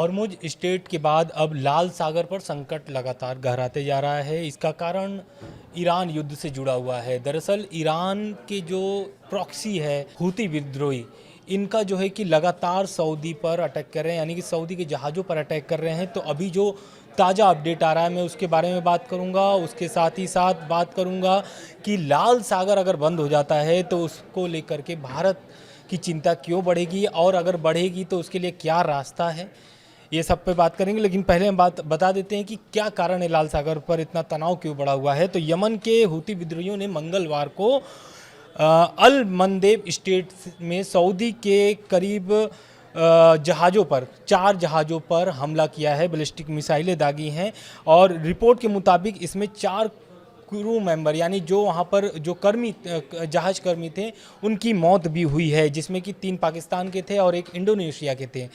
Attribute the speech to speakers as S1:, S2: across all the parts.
S1: Hormuz strait के बाद अब लाल सागर पर संकट लगातार गहराते जा रहा है। इसका कारण ईरान युद्ध से जुड़ा हुआ है। दरअसल ईरान के जो प्रॉक्सी है हूती विद्रोही, इनका जो है कि लगातार सऊदी पर अटैक कर रहे हैं, यानी कि सऊदी के जहाज़ों पर अटैक कर रहे हैं। तो अभी जो ताज़ा अपडेट आ रहा है मैं उसके बारे में बात करूंगा। उसके साथ ही साथ बात करूंगा कि लाल सागर अगर बंद हो जाता है तो उसको लेकर के भारत की चिंता क्यों बढ़ेगी, और अगर बढ़ेगी तो उसके लिए क्या रास्ता है, ये सब पे बात करेंगे। लेकिन पहले हम बात बता देते हैं कि क्या कारण है लाल सागर पर इतना तनाव क्यों बढ़ा हुआ है। तो यमन के हूती विद्रोहियों ने मंगलवार को अल मंदेब स्टेट में सऊदी के करीब जहाज़ों पर 4 जहाज़ों पर हमला किया है, बैलिस्टिक मिसाइलें दागी हैं। और रिपोर्ट के मुताबिक इसमें 4 क्रू मेंबर यानी जो वहाँ पर जो जहाज़ कर्मी थे उनकी मौत भी हुई है, जिसमें कि 3 पाकिस्तान के थे और 1 इंडोनेशिया के थे।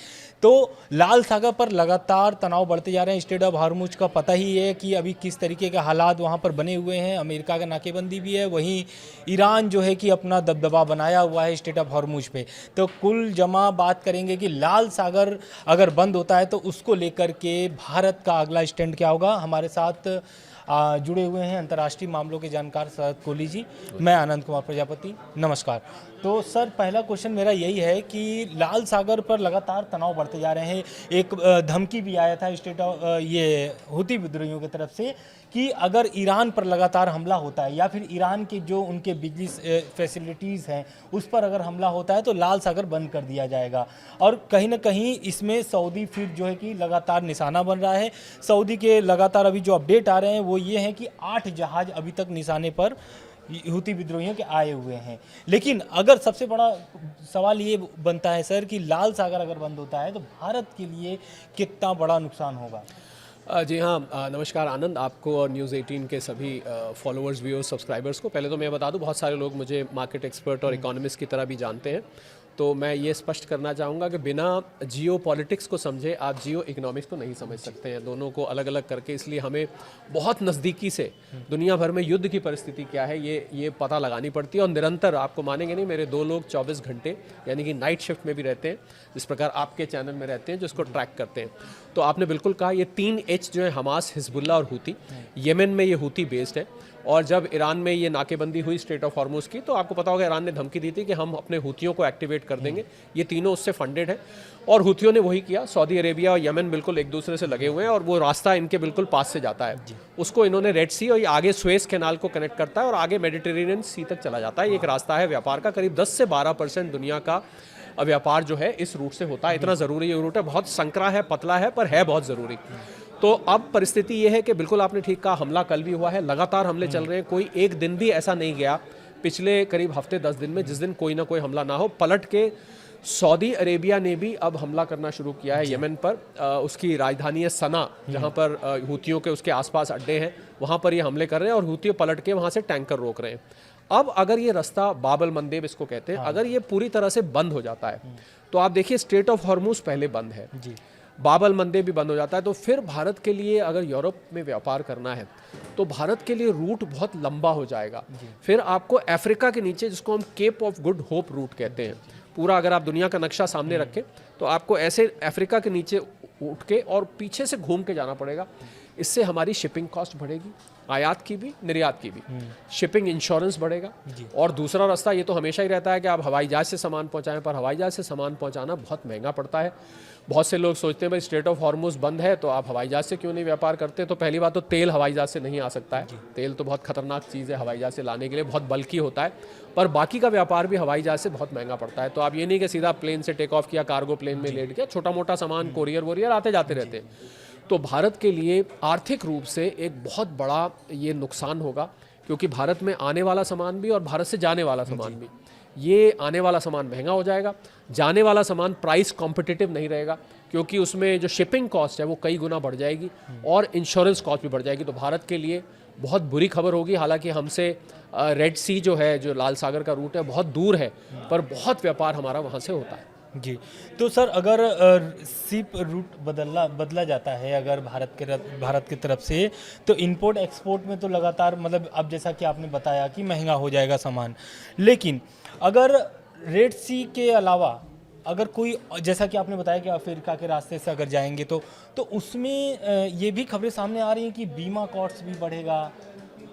S1: तो लाल सागर पर लगातार तनाव बढ़ते जा रहे हैं। स्ट्रेट ऑफ हॉर्मुज का पता ही है कि अभी किस तरीके के हालात वहाँ पर बने हुए हैं। अमेरिका का नाकेबंदी भी है, वहीं ईरान जो है कि अपना दबदबा बनाया हुआ है स्ट्रेट ऑफ हॉर्मुज पे। तो कुल जमा बात करेंगे कि लाल सागर अगर बंद होता है तो उसको लेकर के भारत का अगला स्टैंड क्या होगा। हमारे साथ जुड़े हुए हैं अंतर्राष्ट्रीय मामलों के जानकार शरद कोहली जी। मैं आनंद कुमार प्रजापति, नमस्कार। तो सर, पहला क्वेश्चन मेरा यही है कि लाल सागर पर लगातार तनाव बढ़ते जा रहे हैं। एक धमकी भी आया था स्टेट ऑफ ये हूती विद्रोहियों की तरफ से कि अगर ईरान पर लगातार हमला होता है या फिर ईरान के जो उनके बिजली फैसिलिटीज़ हैं उस पर अगर हमला होता है तो लाल सागर बंद कर दिया जाएगा। और कहीं ना कहीं इसमें सऊदी फिर जो है कि लगातार निशाना बन रहा है। सऊदी के लगातार अभी जो अपडेट आ रहे हैं वो ये हैं कि 8 जहाज़ अभी तक निशाने पर हूती विद्रोहियों के आए हुए हैं। लेकिन अगर सबसे बड़ा सवाल ये बनता है सर कि लाल सागर अगर बंद होता है तो भारत के लिए कितना बड़ा नुकसान होगा।
S2: जी हाँ, नमस्कार आनंद, आपको और न्यूज़ 18 के सभी फॉलोअर्स, व्यूअर्स, सब्सक्राइबर्स को। पहले तो मैं बता दूं, बहुत सारे लोग मुझे मार्केट एक्सपर्ट और इकोनॉमिस्ट की तरह भी जानते हैं, तो मैं ये स्पष्ट करना चाहूँगा कि बिना जियो पॉलिटिक्स को समझे आप जियो इकोनॉमिक्स को नहीं समझ सकते हैं। दोनों को अलग अलग करके, इसलिए हमें बहुत नज़दीकी से दुनिया भर में युद्ध की परिस्थिति क्या है ये पता लगानी पड़ती है। और निरंतर, आपको मानेंगे नहीं, मेरे 2 लोग 24 घंटे यानी कि नाइट शिफ्ट में भी रहते हैं, जिस प्रकार आपके चैनल में रहते हैं, जिसको ट्रैक करते हैं। तो आपने बिल्कुल कहा, ये 3 H जो है, हमास, हिजबुल्ला और हूती। येमेन में ये हूती बेस्ड है। और जब ईरान में ये नाकेबंदी हुई स्ट्रेट ऑफ हॉर्मुज की, तो आपको पता होगा ईरान ने धमकी दी थी कि हम अपने हूतियों को एक्टिवेट कर देंगे। ये तीनों उससे फंडेड है और हूतियों ने वही किया। सऊदी अरेबिया और यमन बिल्कुल एक दूसरे से लगे हुए हैं और वो रास्ता इनके बिल्कुल पास से जाता है। उसको इन्होंने रेड सी और ये आगे सुएज कैनाल को कनेक्ट करता है और आगे मेडिटेरेनियन सी तक चला जाता है। एक रास्ता है व्यापार का, करीब 10 से 12% दुनिया का व्यापार जो है इस रूट से होता है। इतना ज़रूरी ये रूट है, बहुत संकरा है, पतला है, पर है बहुत ज़रूरी। तो अब परिस्थिति ये है कि बिल्कुल आपने ठीक कहा, हमला कल भी हुआ है, लगातार हमले चल रहे हैं। कोई एक दिन भी ऐसा नहीं गया पिछले करीब हफ्ते 10 दिन में जिस दिन कोई ना कोई हमला ना हो। पलट के सऊदी अरेबिया ने भी अब हमला करना शुरू किया है यमन पर। उसकी राजधानी है सना, जहाँ पर हूतियों के उसके आसपास अड्डे हैं, वहाँ पर ये हमले कर रहे हैं और हूती पलट के वहाँ से टैंकर रोक रहे हैं। अब अगर ये रास्ता बाबल मंदेब इसको कहते हैं, अगर ये पूरी तरह से बंद हो जाता है तो आप देखिए, स्ट्रेट ऑफ हॉर्मुज पहले बंद है, बाबल मंदेब भी बंद हो जाता है, तो फिर भारत के लिए अगर यूरोप में व्यापार करना है तो भारत के लिए रूट बहुत लंबा हो जाएगा। फिर आपको अफ्रीका के नीचे, जिसको हम Cape of Good Hope route कहते हैं, पूरा अगर आप दुनिया का नक्शा सामने रखें तो आपको ऐसे अफ्रीका के नीचे उठ के और पीछे से घूम के जाना पड़ेगा। इससे हमारी शिपिंग कॉस्ट बढ़ेगी, आयात की भी, निर्यात की भी। शिपिंग इंश्योरेंस बढ़ेगा। और दूसरा रास्ता ये तो हमेशा ही रहता है कि आप हवाई जहाज से सामान पहुंचाएं, पर हवाई जहाज से सामान पहुंचाना बहुत महंगा पड़ता है। बहुत से लोग सोचते हैं भाई स्ट्रेट ऑफ हॉर्मुज बंद है तो आप हवाई जहाज से क्यों नहीं व्यापार करते। तो पहली बात तो तेल हवाई जहाज से नहीं आ सकता है, तेल तो बहुत खतरनाक चीज़ है हवाई जहाज से लाने के लिए, बहुत बल्कि होता है। पर बाकी का व्यापार भी हवाई जहाज से बहुत महंगा पड़ता है। तो आप ये नहीं कि सीधा प्लेन से टेक ऑफ किया, कार्गो प्लेन में लेट गया, छोटा मोटा सामान कोरियर वोरियर आते जाते रहते हैं। तो भारत के लिए आर्थिक रूप से एक बहुत बड़ा ये नुकसान होगा, क्योंकि भारत में आने वाला सामान भी और भारत से जाने वाला सामान भी, ये आने वाला सामान महंगा हो जाएगा, जाने वाला सामान प्राइस कॉम्पिटिटिव नहीं रहेगा, क्योंकि उसमें जो शिपिंग कॉस्ट है वो कई गुना बढ़ जाएगी और इंश्योरेंस कॉस्ट भी बढ़ जाएगी। तो भारत के लिए बहुत बुरी खबर होगी। हालांकि हमसे रेड सी जो है, जो लाल सागर का रूट है, बहुत दूर है, पर बहुत व्यापार हमारा वहाँ से होता है।
S1: जी, तो सर अगर शिप रूट बदला जाता है अगर भारत की तरफ से, तो इंपोर्ट एक्सपोर्ट में तो लगातार, मतलब अब जैसा कि आपने बताया कि महंगा हो जाएगा सामान। लेकिन अगर रेड सी के अलावा अगर कोई, जैसा कि आपने बताया कि अफ्रीका के रास्ते से अगर जाएंगे तो उसमें ये भी खबरें सामने आ रही हैं कि बीमा कॉस्ट भी बढ़ेगा,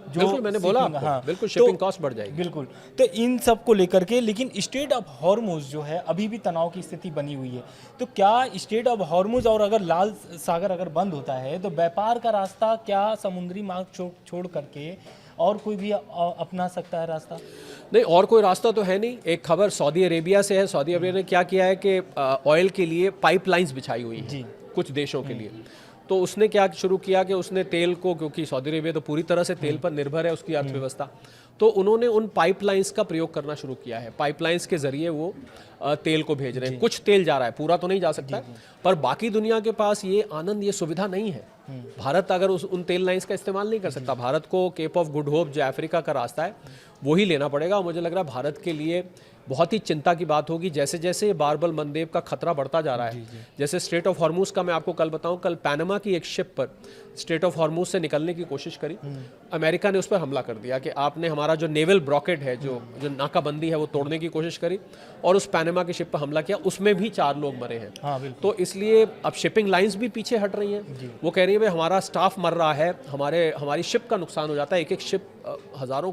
S1: जो
S2: बिल्कुल, मैंने बोला
S1: shipping-
S2: आपको,
S1: हाँ,
S2: बिल्कुल
S1: तो
S2: शिपिंग कॉस्ट बढ़ जाएगी।
S1: बिल्कुल। तो इन सब को लेकर के, लेकिन स्ट्रेट ऑफ हॉर्मुज जो है अभी भी तनाव की स्थिति बनी हुई है। तो क्या स्ट्रेट ऑफ हॉर्मुज और अगर लाल सागर अगर बंद होता है तो व्यापार का रास्ता क्या समुद्री मार्ग छोड़ करके और कोई भी अपना सकता है रास्ता?
S2: नहीं, और कोई रास्ता तो है नहीं। एक खबर सऊदी अरेबिया से है। सऊदी अरेबिया ने क्या किया है कि ऑयल के लिए पाइपलाइंस बिछाई हुई हैं
S1: जी।
S2: कुछ देशों के लिए। तो उसने क्या शुरू किया कि उसने तेल को, क्योंकि सऊदी अरेबिया तो पूरी तरह से तेल पर निर्भर है उसकी अर्थव्यवस्था, तो उन्होंने उन पाइपलाइंस का प्रयोग करना शुरू किया है। पाइपलाइंस के जरिए वो तेल को भेज रहे हैं। कुछ तेल जा रहा है, पूरा तो नहीं जा सकता है, पर बाकी दुनिया के पास ये आनंद, ये सुविधा नहीं है। भारत अगर उन तेल लाइंस का इस्तेमाल नहीं कर सकता। भारत को केप ऑफ गुड होप, जो अफ्रीका का रास्ता है, वो ही लेना पड़ेगा। और मुझे लग रहा है भारत के लिए बहुत ही चिंता की बात होगी, जैसे जैसे बारबल मंदेब का खतरा बढ़ता जा रहा है। जैसे स्ट्रेट ऑफ हॉर्मुज का मैं आपको कल बताऊं, कल पैनामा की एक शिप पर स्ट्रेट ऑफ हॉर्मुज से निकलने की कोशिश करी, अमेरिका ने उस पर हमला कर दिया कि आपने हमारा जो नेवल ब्लॉकेड है, जो नाकाबंदी है, वो तोड़ने की कोशिश करी और उस पैनामा की शिप पर हमला किया। उसमें भी 4 लोग मरे हैं।
S1: हाँ,
S2: तो इसलिए अब शिपिंग लाइंस भी पीछे हट रही हैं। वो कह रही है भाई हमारा स्टाफ मर रहा है, हमारी शिप का नुकसान हो जाता है। एक एक शिप हज़ारों,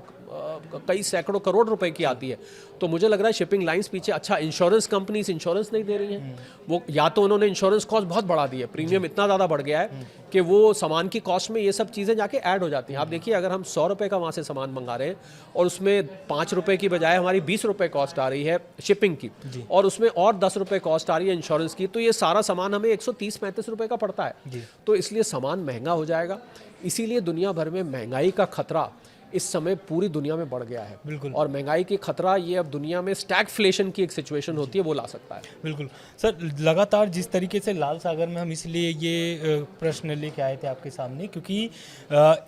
S2: कई सैकड़ों करोड़ रुपए की आती है। तो मुझे लग रहा है शिपिंग लाइंस पीछे। अच्छा, इंश्योरेंस कंपनीज इंश्योरेंस नहीं दे रही हैं। वो या तो उन्होंने इंश्योरेंस कॉस्ट बहुत बढ़ा दी है, प्रीमियम इतना ज़्यादा बढ़ गया है कि वो सामान की कॉस्ट में ये सब चीज़ें जाके ऐड हो जाती हैं। आप देखिए, अगर हम 100 रुपये का वहाँ से सामान मंगा रहे हैं और उसमें 5 रुपये की बजाय हमारी 20 रुपये कॉस्ट आ रही है शिपिंग की, और उसमें और 10 रुपये कॉस्ट आ रही है इंश्योरेंस की, तो ये सारा सामान हमें 130-35 रुपये का पड़ता है। तो इसलिए सामान महंगा हो जाएगा। इसीलिए दुनिया भर में महंगाई का खतरा इस समय पूरी दुनिया में बढ़ गया है।
S1: बिल्कुल।
S2: और महंगाई की खतरा ये अब दुनिया में स्टैगफ्लेशन की एक सिचुएशन होती है, वो ला सकता है।
S1: बिल्कुल सर, लगातार जिस तरीके से लाल सागर में हम इसलिए ये प्रश्न लेके आए थे आपके सामने, क्योंकि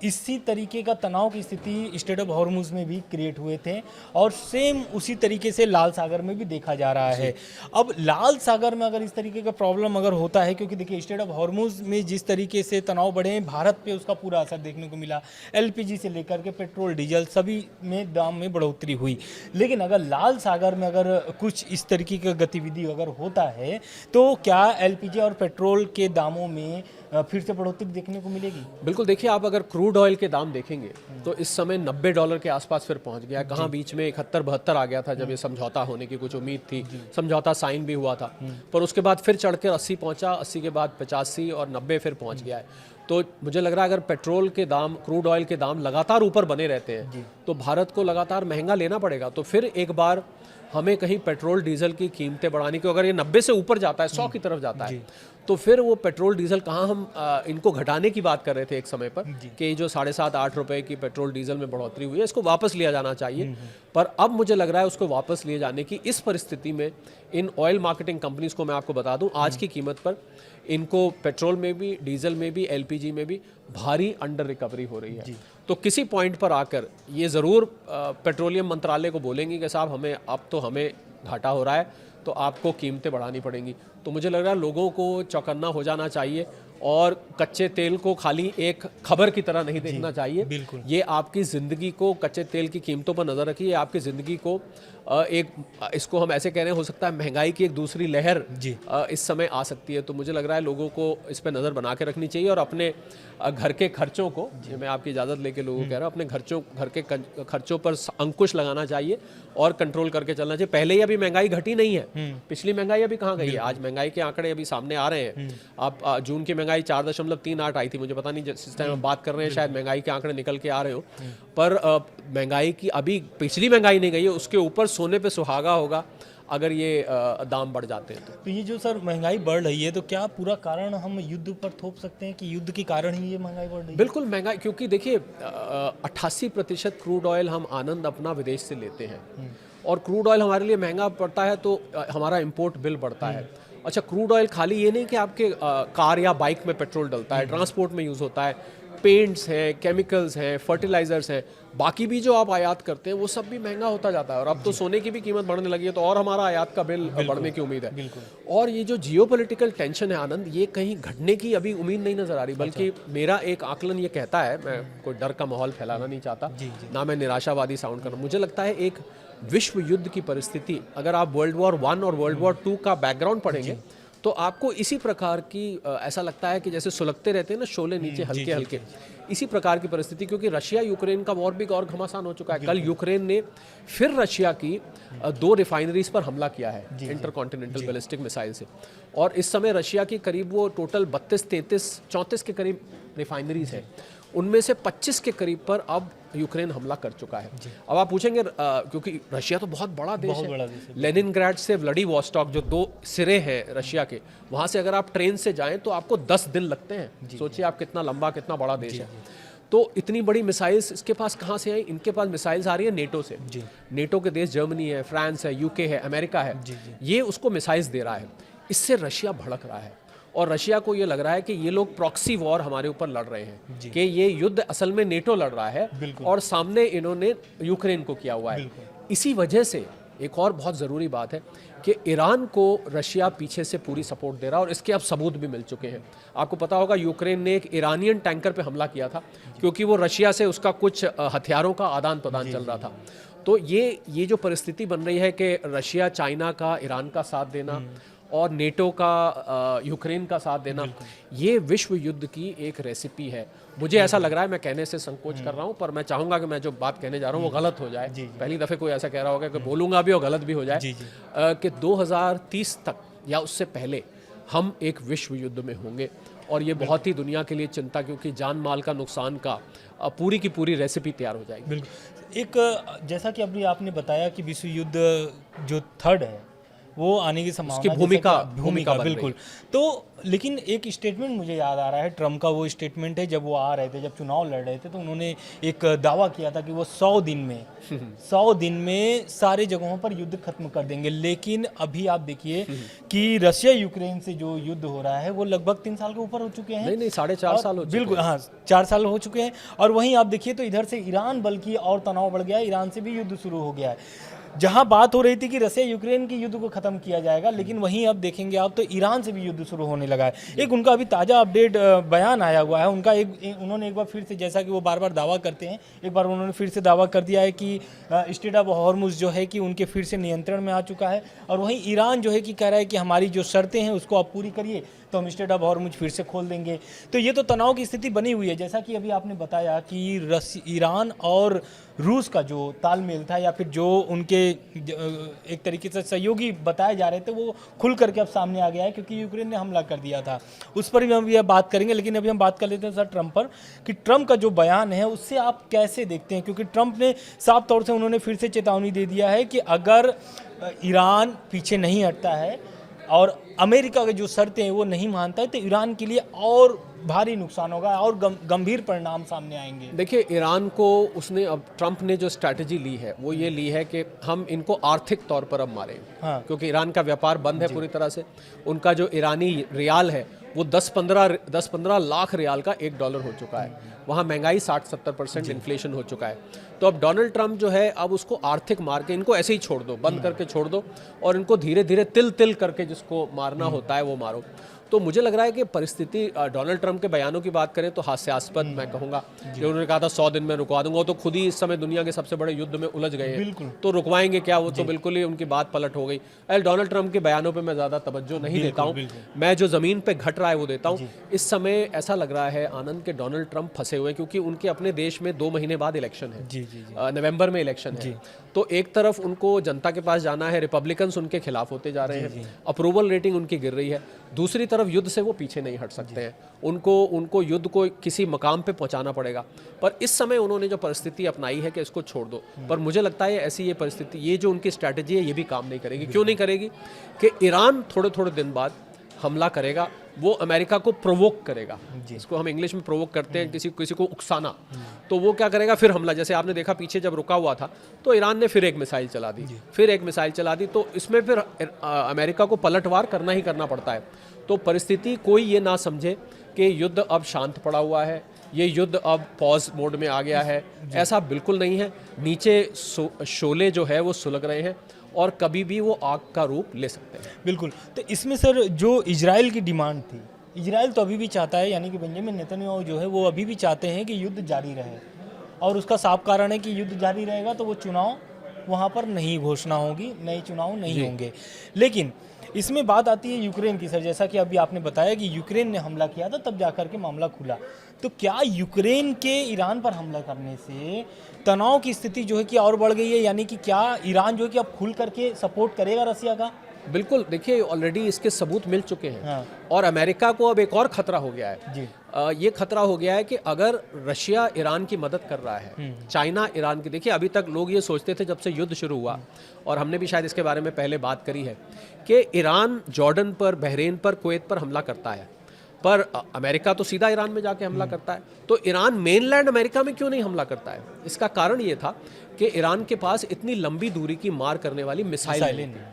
S1: इसी तरीके का तनाव की स्थिति स्ट्रेट ऑफ हॉर्मुज में भी क्रिएट हुए थे और सेम उसी तरीके से लाल सागर में भी देखा जा रहा है। अब लाल सागर में अगर इस तरीके का प्रॉब्लम अगर होता है, क्योंकि देखिए स्ट्रेट ऑफ हॉर्मुज में जिस तरीके से तनाव बढ़े, भारत पे उसका पूरा असर देखने को मिला। एलपीजी से लेकर के पेट्रोल, डीजल सभी में दाम में बढ़ोतरी हुई। लेकिन अगर लाल सागर में अगर कुछ इस तरीके का गतिविधि अगर होता है तो क्या एलपीजी और पेट्रोल के दामों में फिर से बढ़ोतरी देखने को मिलेगी?
S2: बिल्कुल। देखिए, आप अगर क्रूड ऑयल के दाम देखेंगे तो इस समय $90 के आसपास फिर पहुंच गया है। कहाँ बीच में 71-72 आ गया था जब ये समझौता होने की कुछ उम्मीद थी, समझौता साइन भी हुआ था, पर उसके बाद फिर चढ़कर 80 पहुंचा, 80 के बाद 85 और 90 फिर पहुंच गया है। तो मुझे लग रहा है अगर पेट्रोल के दाम, क्रूड ऑयल के दाम लगातार ऊपर बने रहते हैं तो भारत को लगातार महंगा लेना पड़ेगा। तो फिर एक बार हमें कहीं पेट्रोल डीजल की कीमतें बढ़ाने की, अगर ये 90 से ऊपर जाता है, 100 की तरफ जाता है, तो फिर वो पेट्रोल डीजल कहाँ, हम इनको घटाने की बात कर रहे थे एक समय पर कि जो 7.5-8 रुपए की पेट्रोल डीजल में बढ़ोतरी हुई है, इसको वापस लिया जाना चाहिए। पर अब मुझे लग रहा है उसको वापस लिए जाने की इस परिस्थिति में इन ऑयल मार्केटिंग कंपनीज को, मैं आपको बता दूं, आज की कीमत पर इनको पेट्रोल में भी, डीजल में भी, एलपीजी में भी भारी अंडर रिकवरी हो रही है। तो किसी पॉइंट पर आकर ये ज़रूर पेट्रोलियम मंत्रालय को बोलेंगे कि साहब हमें घाटा हो रहा है, तो आपको कीमतें बढ़ानी पड़ेंगी। तो मुझे लग रहा है लोगों को चौकन्ना हो जाना चाहिए और कच्चे तेल को खाली एक खबर की तरह नहीं देखना चाहिए।
S1: बिल्कुल।
S2: ये आपकी ज़िंदगी को, कच्चे तेल की कीमतों पर नज़र रखिए, आपकी ज़िंदगी को इसको हम ऐसे कह रहे हैं, हो सकता है महंगाई की एक दूसरी लहर इस समय आ सकती है। तो मुझे लग रहा है लोगों को इस पर नज़र बना के रखनी चाहिए और अपने घर के खर्चों को, मैं आपकी इजाज़त लेके लोगों को कह रहा हूँ, अपने घर के खर्चों पर अंकुश लगाना चाहिए और कंट्रोल करके चलना चाहिए। पहले ही अभी महंगाई घटी नहीं है, पिछली महंगाई अभी कहाँ गई है। आज महंगाई के आंकड़े अभी सामने आ रहे हैं। आप जून की महंगाई 4.38 आई थी, मुझे पता नहीं जिस टाइम हम बात कर रहे हैं शायद महंगाई के आंकड़े निकल के आ रहे हो, पर महंगाई की अभी पिछली महंगाई नहीं गई है, उसके ऊपर सोने पे सुहागा होगा अगर ये दाम बढ़ जाते हैं। तो
S1: ये जो सर महंगाई बढ़ रही है, तो क्या पूरा कारण हम युद्ध पर थोप सकते हैं कि युद्ध के कारण ही ये महंगाई बढ़ रही है?
S2: बिल्कुल महंगाई, क्योंकि देखिए 88% क्रूड ऑयल हम आनंद अपना विदेश से लेते हैं और क्रूड ऑयल हमारे लिए महंगा पड़ता है तो हमारा इंपोर्ट बिल बढ़ता है। अच्छा, क्रूड ऑयल खाली ये नहीं कि आपके कार या बाइक में पेट्रोल डलता है, ट्रांसपोर्ट में यूज़ होता है, पेंट्स हैं, केमिकल्स हैं, फर्टिलाइजर्स हैं, बाकी भी जो आप आयात करते हैं वो सब भी महंगा होता जाता है। और अब तो सोने की भी कीमत बढ़ने लगी है, तो और हमारा आयात का बिल बढ़ने की उम्मीद है। और ये जो जियोपॉलिटिकल टेंशन है आनंद, ये कहीं घटने की अभी उम्मीद नहीं नजर आ रही, बल्कि मेरा एक आकलन ये कहता है, मैं कोई डर का माहौल फैलाना नहीं चाहता, ना मैं निराशावादी साउंड कर रहा हूँ, मुझे लगता है एक विश्व युद्ध की परिस्थिति, अगर आप वर्ल्ड वॉर 1 और वर्ल्ड वॉर 2 का बैकग्राउंड पढ़ेंगे तो आपको इसी प्रकार की ऐसा लगता है कि जैसे सुलगते रहते हैं ना शोले नीचे हल्के हल्के, इसी प्रकार की परिस्थिति, क्योंकि रशिया यूक्रेन का वॉर भी और घमासान हो चुका है। कल यूक्रेन ने फिर रशिया की 2 रिफाइनरीज पर हमला किया है इंटरकॉन्टिनेंटल बैलिस्टिक मिसाइल से, और इस समय रशिया की करीब वो टोटल 32, 33, 34 के करीब रिफाइनरीज है, उनमें से 25 के करीब पर अब यूक्रेन हमला कर चुका है। अब आप पूछेंगे क्योंकि रशिया तो बहुत बड़ा देश है, लेनिनग्राड से व्लादिवोस्टॉक जो 2 सिरे हैं रशिया के, वहाँ से अगर आप ट्रेन से जाएं तो आपको 10 दिन लगते हैं। सोचिए आप कितना लंबा, कितना बड़ा देश है। तो इतनी बड़ी मिसाइल्स इसके पास कहाँ से आई? इनके पास मिसाइल्स आ रही है नेटो से। नेटो के देश जर्मनी है, फ्रांस है, यूके है, अमेरिका है, ये उसको मिसाइल्स दे रहा है। इससे रशिया भड़क रहा है और रशिया को ये लग रहा है कि ये लोग प्रॉक्सी वॉर हमारे ऊपर लड़ रहे हैं, कि ये युद्ध असल में नेटो लड़ रहा है और सामने इन्होंने यूक्रेन को किया हुआ है। इसी वजह से एक और बहुत ज़रूरी बात है कि ईरान को रशिया पीछे से पूरी सपोर्ट दे रहा है और इसके अब सबूत भी मिल चुके हैं। आपको पता होगा यूक्रेन ने एक ईरानियन टैंकर पे हमला किया था क्योंकि वो रशिया से उसका कुछ हथियारों का आदान प्रदान चल रहा था। तो ये जो परिस्थिति बन रही है कि रशिया चाइना का ईरान का साथ देना और नेटो का यूक्रेन का साथ देना, ये विश्व युद्ध की एक रेसिपी है। मुझे ऐसा लग रहा है, मैं कहने से संकोच कर रहा हूँ, पर मैं चाहूँगा कि मैं जो बात कहने जा रहा हूँ वो गलत हो जाए। पहली दफ़े कोई ऐसा कह रहा होगा कि बोलूँगा भी और गलत भी हो जाए, कि 2030 तक या उससे पहले हम एक विश्व युद्ध में होंगे और ये बहुत ही दुनिया के लिए चिंता, क्योंकि जान माल का नुकसान का पूरी की पूरी रेसिपी तैयार हो जाएगी।
S1: बिल्कुल। एक जैसा कि अभी आपने बताया कि विश्व युद्ध जो थर्ड है वो आने की संभावना,
S2: उसकी भूमिका
S1: बिल्कुल। तो लेकिन एक स्टेटमेंट मुझे याद आ रहा है, ट्रम्प का वो स्टेटमेंट है, जब वो आ रहे थे, जब चुनाव लड़ रहे थे, तो उन्होंने एक दावा किया था कि वो 100 दिन में सारे जगहों पर युद्ध खत्म कर देंगे। लेकिन अभी आप देखिए कि रशिया यूक्रेन से जो युद्ध हो रहा है वो लगभग 3 साल के ऊपर हो चुके हैं।
S2: नहीं 4.5 साल हो चुके हैं।
S1: बिल्कुल, हाँ 4 साल हो चुके हैं। और वहीं आप देखिए तो इधर से ईरान बल्कि और तनाव बढ़ गया है, ईरान से भी युद्ध शुरू हो गया है। जहां बात हो रही थी कि रशिया यूक्रेन की युद्ध को खत्म किया जाएगा, लेकिन वहीं अब देखेंगे आप तो ईरान से भी युद्ध शुरू होने लगा है। एक उनका अभी ताज़ा अपडेट बयान आया हुआ है उनका, उन्होंने एक बार फिर से, जैसा कि वो बार बार दावा करते हैं, एक बार उन्होंने फिर से दावा कर दिया है कि स्ट्रेट ऑफ हॉर्मुज़ जो है कि उनके फिर से नियंत्रण में आ चुका है। और वहीं ईरान जो है कि कह रहा है कि हमारी जो शर्तें हैं उसको आप पूरी करिए तो हम स्ट्रेट ऑफ हॉर्मुज़ फिर से खोल देंगे। तो ये तो तनाव की स्थिति बनी हुई है। जैसा कि अभी आपने बताया कि ईरान और रूस का जो तालमेल था या फिर जो उनके एक तरीके से सहयोगी बताए जा रहे थे वो खुल करके अब सामने आ गया है, क्योंकि यूक्रेन ने हमला कर दिया था। उस पर भी हम ये बात करेंगे, लेकिन अभी हम बात कर लेते हैं सर ट्रम्प पर, कि ट्रम्प का जो बयान है उससे आप कैसे देखते हैं? क्योंकि ट्रम्प ने साफ तौर से उन्होंने फिर से चेतावनी दे दिया है कि अगर ईरान पीछे नहीं हटता है और अमेरिका की जो शर्तें हैं वो नहीं मानता है तो ईरान के लिए और भारी नुकसान होगा और गंभीर परिणाम सामने आएंगे।
S2: देखिए, ईरान को उसने, अब ट्रम्प ने जो स्ट्रैटेजी ली है वो ये ली है कि हम इनको आर्थिक तौर पर अब मारें।
S1: हाँ।
S2: क्योंकि ईरान का व्यापार बंद है पूरी तरह से। उनका जो ईरानी रियाल है वो 10-15 लाख रियाल का $1 हो चुका है। वहाँ महंगाई 60-70% इन्फ्लेशन हो चुका है। तो अब डोनाल्ड ट्रम्प जो है अब उसको आर्थिक मार के इनको ऐसे ही छोड़ दो, बंद करके छोड़ दो और इनको धीरे धीरे तिल करके जिसको मारना होता है वो मारो। तो मुझे लग रहा है कि परिस्थिति, डोनाल्ड ट्रम्प के बयानों की बात करें तो हास्यास्पद मैं कहूँगा कि उन्होंने कहा था 100 दिन में रुकवा दूंगा, तो खुद ही इस समय दुनिया के सबसे बड़े युद्ध में उलझ गए हैं, तो रुकवाएंगे क्या? वो तो बिल्कुल ही उनकी बात पलट हो गई। डोनाल्ड ट्रम्प के बयानों पे मैं ज़्यादा तवज्जो नहीं देता हूँ, मैं जो ज़मीन पे घट रहा है वो देता हूँ। इस समय ऐसा लग रहा है आनंद के डोनाल्ड ट्रम्प फंसे हुए, क्योंकि उनके अपने देश में 2 महीने बाद इलेक्शन है, नवंबर में इलेक्शन है। तो एक तरफ उनको जनता के पास जाना है, रिपब्लिकन्स उनके खिलाफ होते जा रहे हैं, अप्रूवल रेटिंग उनकी गिर रही है। दूसरी तरफ युद्ध से वो पीछे नहीं हट सकते हैं, उनको युद्ध को किसी मकाम पे पहुंचाना पड़ेगा। पर इस समय उन्होंने जो परिस्थिति अपनाई है कि इसको छोड़ दो, पर मुझे लगता है ऐसी ये परिस्थिति, ये जो उनकी स्ट्रैटेजी है ये भी काम नहीं करेगी। क्यों नहीं करेगी? कि ईरान थोड़े दिन बाद हमला करेगा, वो अमेरिका को प्रोवोक करेगा, जिसको हम इंग्लिश में प्रोवोक करते हैं, किसी को उकसाना। तो वो क्या करेगा? फिर हमला। जैसे आपने देखा पीछे जब रुका हुआ था तो ईरान ने फिर एक मिसाइल चला दी, फिर एक मिसाइल चला दी, तो इसमें फिर अमेरिका को पलटवार करना ही करना पड़ता है। तो परिस्थिति कोई ये ना समझे कि युद्ध अब शांत पड़ा हुआ है, ये युद्ध अब पॉज मोड में आ गया है, ऐसा बिल्कुल नहीं है। नीचे शोले जो है वो सुलग रहे हैं और कभी भी वो आग का रूप ले सकते हैं।
S1: बिल्कुल। तो इसमें सर जो इजराइल की डिमांड थी, इजराइल तो अभी भी चाहता है, यानी कि बेंजामिन नेतन्याहू जो है वो अभी भी चाहते हैं कि युद्ध जारी रहे, और उसका साफ कारण है कि युद्ध जारी रहेगा तो वो चुनाव वहाँ पर नहीं घोषणा होगी, नए चुनाव नहीं होंगे। लेकिन इसमें बात आती है यूक्रेन की सर, जैसा कि अभी आपने बताया कि यूक्रेन ने हमला किया था तब जाकर के मामला खुला। तो क्या यूक्रेन के ईरान पर हमला करने से तनाव की स्थिति जो है कि और बढ़ गई है, यानी कि क्या ईरान जो है कि अब खुल करके सपोर्ट करेगा रसिया का?
S2: बिल्कुल, देखिए ऑलरेडी इसके सबूत मिल चुके हैं।
S1: हाँ।
S2: और अमेरिका को अब एक और खतरा हो गया है
S1: जी।
S2: ये खतरा हो गया है कि अगर रशिया ईरान की मदद कर रहा है, चाइना ईरान की, देखिए अभी तक लोग ये सोचते थे जब से युद्ध शुरू हुआ, और हमने भी शायद इसके बारे में पहले बात करी है, कि ईरान जॉर्डन पर, बहरीन पर, कुवैत पर हमला करता है, पर अमेरिका तो सीधा ईरान में जाके हमला करता है। तो ईरान मेनलैंड अमेरिका में क्यों नहीं हमला करता है? इसका कारण ये था कि ईरान के पास इतनी लंबी दूरी की मार करने वाली मिसाइल नहीं है।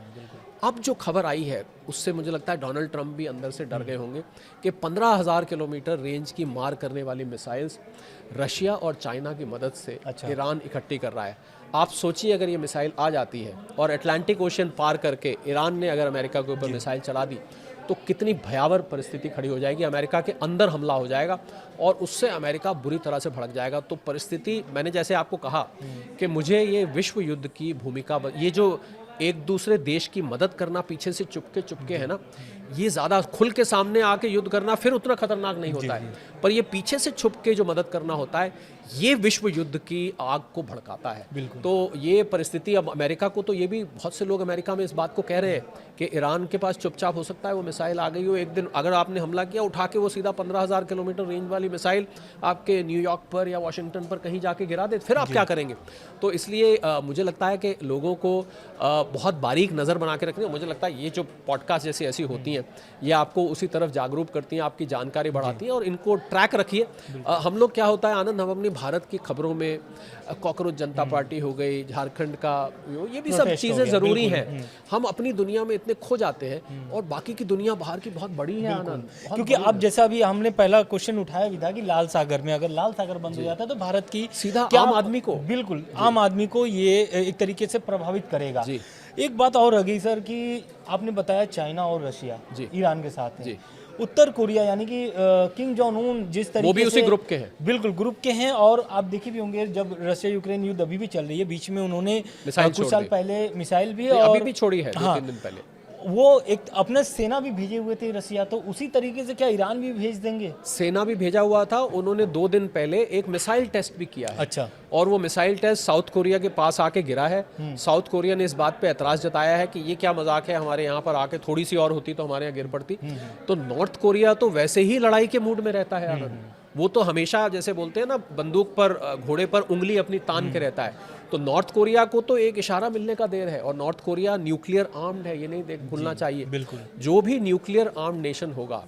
S2: अब जो खबर आई है उससे मुझे लगता है डोनाल्ड ट्रंप भी अंदर से डर गए होंगे कि 15,000 किलोमीटर रेंज की मार करने वाली मिसाइल्स रशिया और चाइना की मदद से ईरान इकट्ठी कर रहा है। आप सोचिए अगर ये मिसाइल आ जाती है और अटलांटिक ओशन पार करके ईरान ने अगर अमेरिका के ऊपर मिसाइल चला दी, तो कितनी भयावह परिस्थिति खड़ी हो जाएगी। अमेरिका के अंदर हमला हो जाएगा और उससे अमेरिका बुरी तरह से भड़क जाएगा। तो परिस्थिति, मैंने जैसे आपको कहा कि मुझे ये विश्व युद्ध की भूमिका, ये जो एक दूसरे देश की मदद करना पीछे से चुपके है ना, ये ज़्यादा खुल के सामने आके युद्ध करना फिर उतना खतरनाक नहीं होता है, पर ये पीछे से छुप के जो मदद करना होता है, ये विश्व युद्ध की आग को भड़काता है। तो ये परिस्थिति अब अमेरिका को, तो ये भी बहुत से लोग अमेरिका में इस बात को कह रहे हैं कि ईरान के पास चुपचाप हो सकता है वो मिसाइल आ गई हो एक दिन, अगर आपने हमला किया उठा के वो सीधा 15,000 किलोमीटर रेंज वाली मिसाइल आपके न्यूयॉर्क पर या वाशिंगटन पर कहीं जाके गिरा दे, फिर आप क्या करेंगे? तो इसलिए मुझे लगता है कि लोगों को बहुत बारीक नज़र बना के रखनी है। मुझे लगता है ये जो पॉडकास्ट जैसी ऐसी होती हैं, ये आपको उसी तरफ जागरूक करती हैं, आपकी जानकारी बढ़ाती हैं, और इनको ट्रैक रखिए। हम लोग क्या होता है आनंद, हम अपनी भारत की खबरों में कॉकरोच जनता पार्टी हो गई, झारखंड का, ये भी सब चीज़ें ज़रूरी हैं। हम अपनी दुनिया में इतने खो जाते हैं और बाकी की दुनिया बाहर की बहुत बड़ी है आनंद।
S1: क्योंकि अब जैसा अभी हमने पहला क्वेश्चन उठाया भी था कि लाल सागर में अगर लाल सागर बंद हो जाता है तो भारत की
S2: सीधा आम आदमी को,
S1: बिल्कुल आम आदमी को ये एक तरीके से प्रभावित करेगा। एक बात और रह गई सर कि आपने बताया चाइना और रशिया ईरान के साथ है, उत्तर कोरिया यानी कि किंग जोंग उन जिस तरीके
S2: वो भी उसी
S1: से
S2: ग्रुप के हैं,
S1: बिल्कुल ग्रुप के हैं। और आप देखे भी होंगे जब रशिया यूक्रेन युद्ध अभी भी चल रही है, बीच में उन्होंने कुछ साल पहले मिसाइल भी
S2: अभी भी छोड़ी है, 2-3 दिन पहले
S1: वो एक अपने सेना भी भेजे हुए थे रसिया, तो उसी तरीके से क्या ईरान भी भेज देंगे?
S2: सेना भी भेजा हुआ था, उन्होंने 2 दिन पहले एक मिसाइल टेस्ट भी किया है।
S1: अच्छा। और
S2: वो मिसाइल टेस्ट साउथ कोरिया के पास आके गिरा है। साउथ कोरिया ने इस बात पे एतराज़ जताया है कि ये क्या मजाक है, हमारे यहाँ पर आके थोड़ी सी और होती तो हमारे यहाँ गिर पड़ती। तो नॉर्थ कोरिया तो वैसे ही लड़ाई के मूड में रहता है आनंद, वो तो हमेशा जैसे बोलते हैं ना, बंदूक पर, घोड़े पर उंगली अपनी तान के रहता है। तो नॉर्थ कोरिया को तो एक इशारा मिलने का देर है, और नॉर्थ कोरिया न्यूक्लियर आर्म्ड है, ये नहीं भूलना चाहिए।
S1: बिल्कुल।
S2: जो भी न्यूक्लियर आर्म्ड नेशन होगा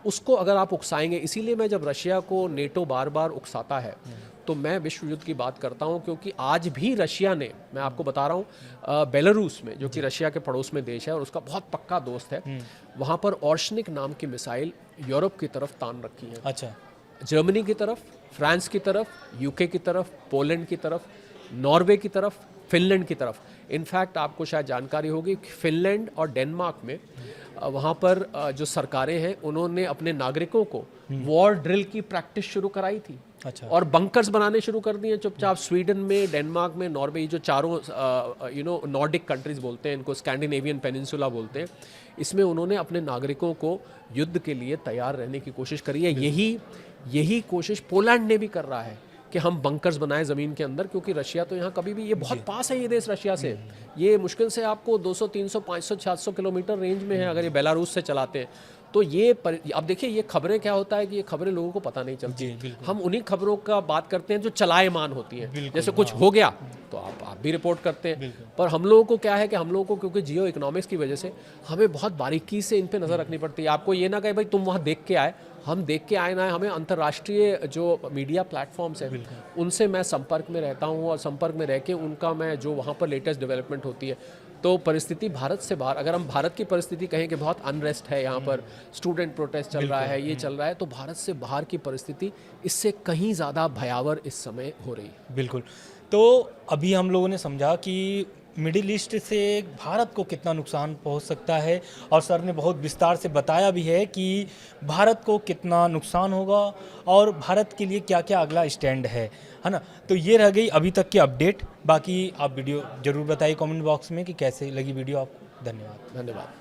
S2: उसको अगर आप उकसाएंगे, इसीलिए मैं जब रशिया को नेटो बार बार उकसाता है तो मैं विश्व युद्ध की बात करता हूं, क्योंकि आज भी रशिया ने, मैं आपको बता रहा हूं, बेलारूस में, जो कि रशिया के पड़ोस में देश है और उसका बहुत पक्का दोस्त है, वहां पर ऑर्शनिक नाम की मिसाइल यूरोप की तरफ तान रखी है।
S1: अच्छा।
S2: जर्मनी की तरफ, फ्रांस की तरफ, यूके की तरफ, पोलैंड की तरफ, नॉर्वे की तरफ, फिनलैंड की तरफ। इनफैक्ट आपको शायद जानकारी होगी, फिनलैंड और डेनमार्क में वहाँ पर जो सरकारें हैं उन्होंने अपने नागरिकों को वॉर ड्रिल की प्रैक्टिस शुरू कराई थी।
S1: अच्छा।
S2: और बंकर्स बनाने शुरू कर दिए चुपचाप। स्वीडन में, डेनमार्क में, नॉर्वे, जो चारों नॉर्डिक कंट्रीज बोलते हैं इनको, स्कैंडिनेवियन पेनिनसुला बोलते हैं, इसमें उन्होंने अपने नागरिकों को युद्ध के लिए तैयार रहने की कोशिश करी है। यही कोशिश पोलैंड ने भी कर रहा है कि हम बंकर्स बनाएं ज़मीन के अंदर, क्योंकि रशिया तो यहाँ कभी भी, ये बहुत पास है ये देश रशिया से, ये मुश्किल से आपको 200, 300, 500, 700 किलोमीटर रेंज में है अगर ये बेलारूस से चलाते हैं। तो अब देखिए ये खबरें, क्या होता है कि ये खबरें लोगों को पता नहीं चलती। हम उन्हीं खबरों का बात करते हैं जो चलाएमान होती हैं, जैसे कुछ हो गया तो आप भी रिपोर्ट करते हैं। पर हम लोगों को क्या है कि हम लोगों को, क्योंकि जियो इकोनॉमिक्स की वजह से हमें बहुत बारीकी से इन पे नज़र रखनी पड़ती है। आपको ये ना कहे भाई तुम वहाँ देख के आए, हम देख के आए ना, हमें अंतर्राष्ट्रीय जो मीडिया प्लेटफॉर्म्स हैं उनसे मैं संपर्क में रहता हूँ, और संपर्क में रह के उनका मैं जो वहाँ पर लेटेस्ट डेवलपमेंट होती है, तो परिस्थिति भारत से बाहर, अगर हम भारत की परिस्थिति कहें कि बहुत अनरेस्ट है यहाँ पर, स्टूडेंट प्रोटेस्ट चल रहा है, ये चल रहा है, तो भारत से बाहर की परिस्थिति इससे कहीं ज़्यादा भयावह इस समय हो रही है।
S1: बिल्कुल। तो अभी हम लोगों ने समझा कि मिडिल ईस्ट से भारत को कितना नुकसान पहुंच सकता है, और सर ने बहुत विस्तार से बताया भी है कि भारत को कितना नुकसान होगा और भारत के लिए क्या क्या अगला स्टैंड है ना। तो ये रह गई अभी तक की अपडेट। बाकी आप वीडियो ज़रूर बताइए कमेंट बॉक्स में कि कैसे लगी वीडियो आपको। धन्यवाद।
S2: धन्यवाद।